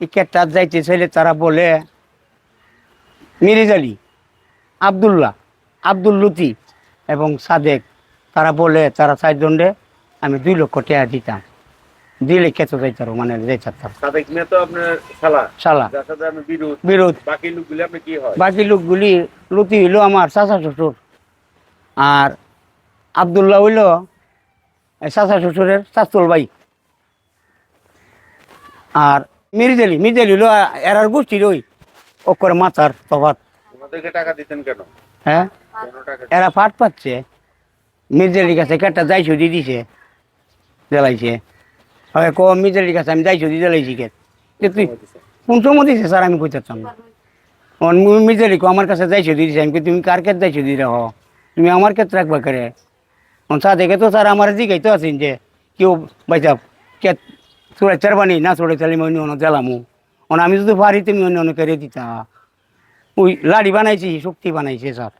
এই কেটটা যাইতে চাইলে তারা বলে মিরিজ আলী, আবদুল্লাহ, আব্দুল লতিফ এবং সাদেক, তারা বলে তারা 4 জনে আমি 2 লক্ষ টাকা দিতাম, দিলে কেতো যাইতার মানে যাইতাম। সাদেক মিয়া তো আপনার শালা শালা যার সাথে আপনি বিরোধ বিরোধ। বাকি লোকগুলি আপনি কি হয়? বাকি লোকগুলি লতি হইল আমার চাচা শ্বশুর, আর আবদুল্লাহ হইল চাচা শ্বশুরের চাচল ভাই, আর মির্জালি হইল এরার গোষ্ঠীর ওই ওকর মাথার তফাত। ওনাদেরকে টাকা দিতেন কেন? হ্যাঁ, কেন টাকা? এরা ফাট পাচ্ছে, মির্জালির কাছে কেটটা যাইছো দিয়ে দিছে, জ্বালাইছে। হয় ক মির্জালির কাছে আমি যাইছো দিয়ে জ্বালাইছি কে তুই কোন সময় দিছে স্যার আমি কইতাম না। মির্জালি আমার কাছে যাইছো দিয়ে দিছে, আমি তুমি কার ক্ষেত্রে যাইছো দিয়ে রাখ, তুমি আমার ক্ষেত্রে রাখবা করে। দেখে তো স্যার আমার জিগাইতো আছেন যে কেউ বাইসাব কে চোড়ে চারবানি না চোড়ে চালি অন্য অন্য জ্বালামু, আমি যদি পারি তুমি অন্য অন্য করে দিতা। ওই লাড়ি বানাইছি, শক্তি বানাইছে স্যার।